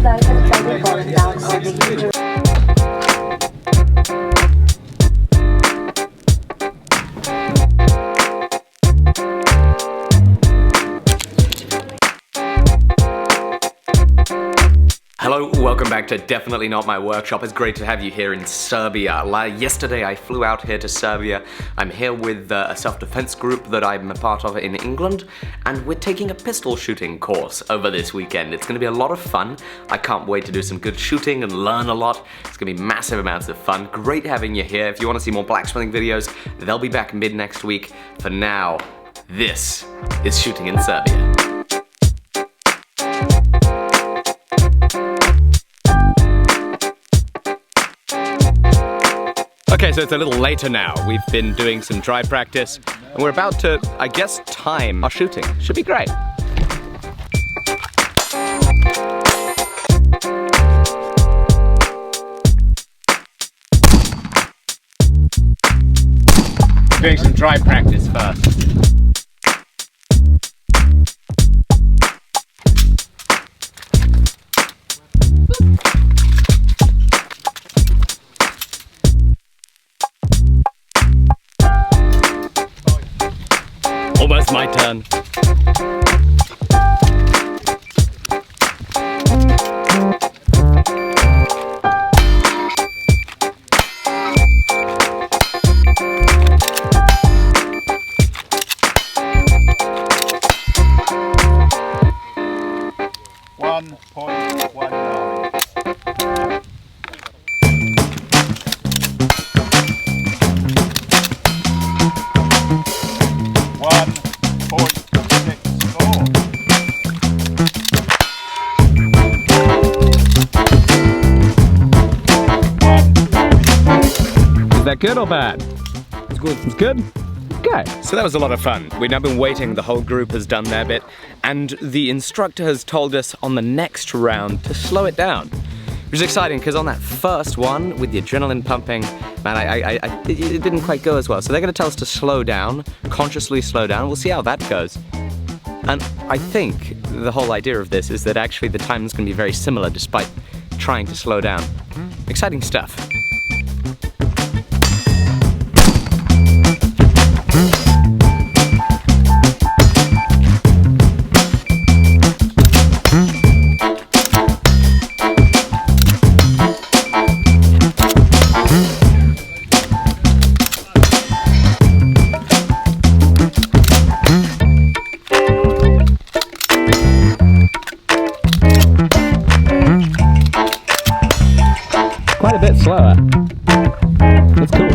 items can be fallen down or the user. Hello, welcome back to Definitely Not My Workshop. It's great to have you here in Serbia. Yesterday I flew out here to Serbia. I'm here with a self-defense group that I'm a part of in England, and we're taking a pistol shooting course over this weekend. It's going to be a lot of fun. I can't wait to do some good shooting and learn a lot. It's going to be massive amounts of fun. Great having you here. If you want to see more blacksmithing videos, they'll be back mid next week. For now, this is Shooting in Serbia. Okay, so it's a little later now. We've been doing some dry practice, and we're about to, I guess, time our shooting. Should be great. Doing some dry practice first. Almost my turn. Is that good or bad? It's good. It's good? Okay. So that was a lot of fun. We've now been waiting, the whole group has done their bit, and the instructor has told us on the next round to slow it down. Which is exciting, because on that first one, with the adrenaline pumping, man, it didn't quite go as well. So they're going to tell us to slow down, consciously slow down. We'll see how that goes. And I think the whole idea of this is that actually the time's going to be very similar despite trying to slow down. Exciting stuff. Quite a bit slower. That's cool.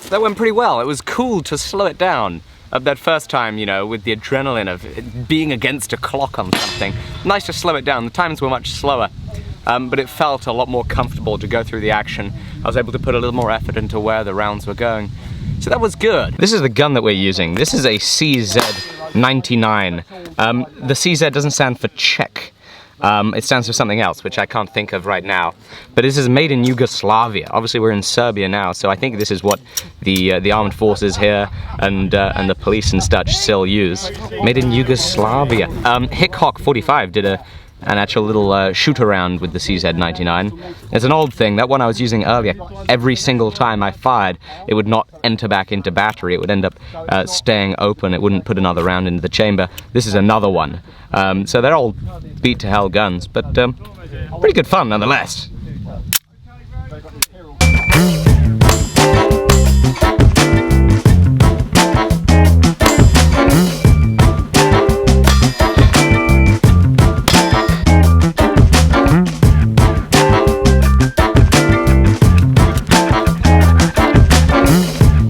That went pretty well. It was cool to slow it down that first time, you know, with the adrenaline of being against a clock on something. Nice to slow it down. The times were much slower, but it felt a lot more comfortable to go through the action. I was able to put a little more effort into where the rounds were going. So that was good. This is the gun that we're using. This is a CZ99. The CZ doesn't stand for Czech. It stands for something else, which I can't think of right now. But this is made in Yugoslavia. Obviously, we're in Serbia now, so I think this is what the armed forces here and the police and such still use. Made in Yugoslavia. Hick-Hock 45 did an actual little shoot-around with the CZ99. It's an old thing. That one I was using earlier, every single time I fired, it would not enter back into battery. It would end up staying open. It wouldn't put another round into the chamber. This is another one. So they're all beat-to-hell guns, but pretty good fun nonetheless.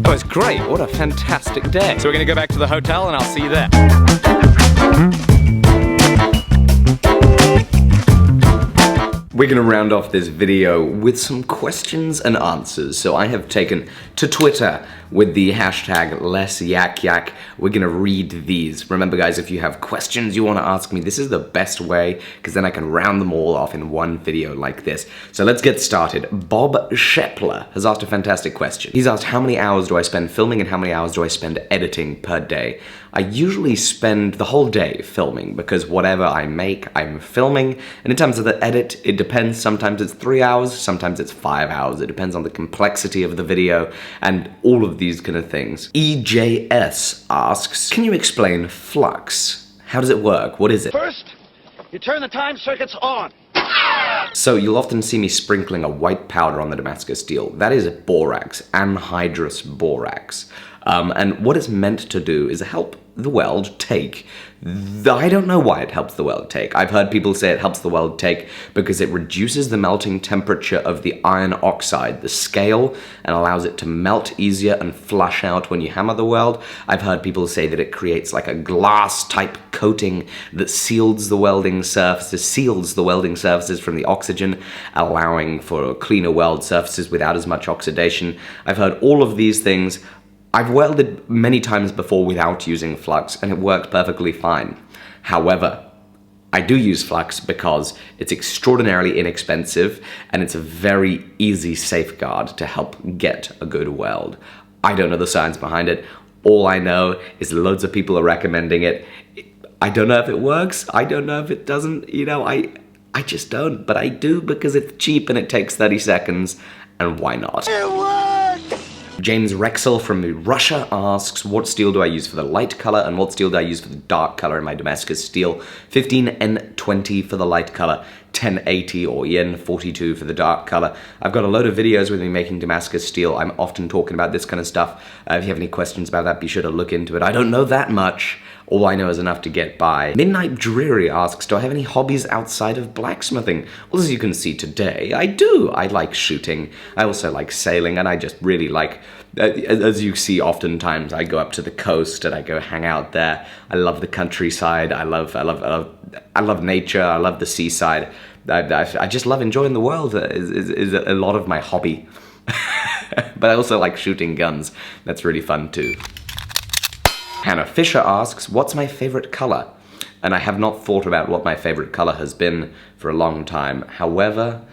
Oh, it's great. What a fantastic day. So we're going to go back to the hotel and I'll see you there. We're going to round off this video with some questions and answers. So I have taken to Twitter with the hashtag LessYakYak. We're going to read these. Remember guys, if you have questions you want to ask me, this is the best way, because then I can round them all off in one video like this. So let's get started. Bob Shepler has asked a fantastic question. He's asked, how many hours do I spend filming and how many hours do I spend editing per day? I usually spend the whole day filming, because whatever I make, I'm filming. And in terms of the edit, it depends. Sometimes it's 3 hours, sometimes it's 5 hours. It depends on the complexity of the video and all of these kind of things. EJS asks, can you explain flux? How does it work? What is it? First, you turn the time circuits on. So you'll often see me sprinkling a white powder on the Damascus steel. That is borax, anhydrous borax. And what it's meant to do is help the weld take. I don't know why it helps the weld take. I've heard people say it helps the weld take because it reduces the melting temperature of the iron oxide, the scale, and allows it to melt easier and flush out when you hammer the weld. I've heard people say that it creates like a glass-type coating that seals the welding surfaces from the oxygen, allowing for cleaner weld surfaces without as much oxidation. I've heard all of these things. I've welded many times before without using flux, and it worked perfectly fine. However, I do use flux because it's extraordinarily inexpensive, and it's a very easy safeguard to help get a good weld. I don't know the science behind it. All I know is loads of people are recommending it. I don't know if it works. I don't know if it doesn't. You know, I just don't. But I do because it's cheap and it takes 30 seconds, and why not? It works! James Rexel from Russia asks, what steel do I use for the light color and what steel do I use for the dark color in my Damascus steel? 15N20 for the light color, 1080 or EN42 for the dark color. I've got a load of videos with me making Damascus steel. I'm often talking about this kind of stuff. If you have any questions about that, be sure to look into it. I don't know that much. All I know is enough to get by. Midnight Dreary asks, do I have any hobbies outside of blacksmithing? Well, as you can see today, I do. I like shooting. I also like sailing, and I just really like, as you see oftentimes, I go up to the coast and I go hang out there. I love the countryside. I love nature. I love the seaside. I just love enjoying the world. Is a lot of my hobby. But I also like shooting guns. That's really fun too. Hannah Fisher asks, what's my favorite color? And I have not thought about what my favorite color has been for a long time. However,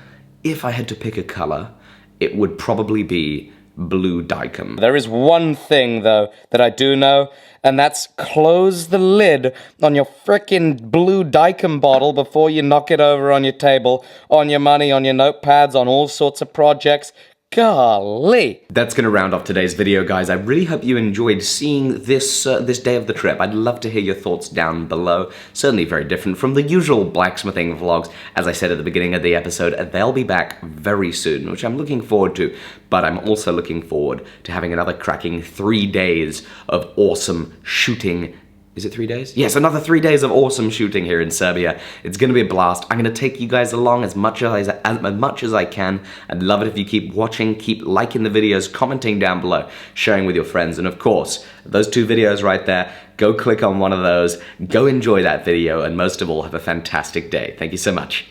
if I had to pick a color, it would probably be blue dicum. There is one thing, though, that I do know, and that's close the lid on your frickin' blue dicum bottle before you knock it over on your table, on your money, on your notepads, on all sorts of projects. Golly! That's gonna round off today's video, guys. I really hope you enjoyed seeing this day of the trip. I'd love to hear your thoughts down below. Certainly very different from the usual blacksmithing vlogs. As I said at the beginning of the episode, they'll be back very soon, which I'm looking forward to. But I'm also looking forward to having another cracking 3 days of awesome shooting. Is it 3 days? Yes, another 3 days of awesome shooting here in Serbia. It's gonna be a blast. I'm gonna take you guys along as much as I can. I'd love it if you keep watching, keep liking the videos, commenting down below, sharing with your friends, and of course, those 2 videos right there, go click on one of those, go enjoy that video, and most of all, have a fantastic day. Thank you so much.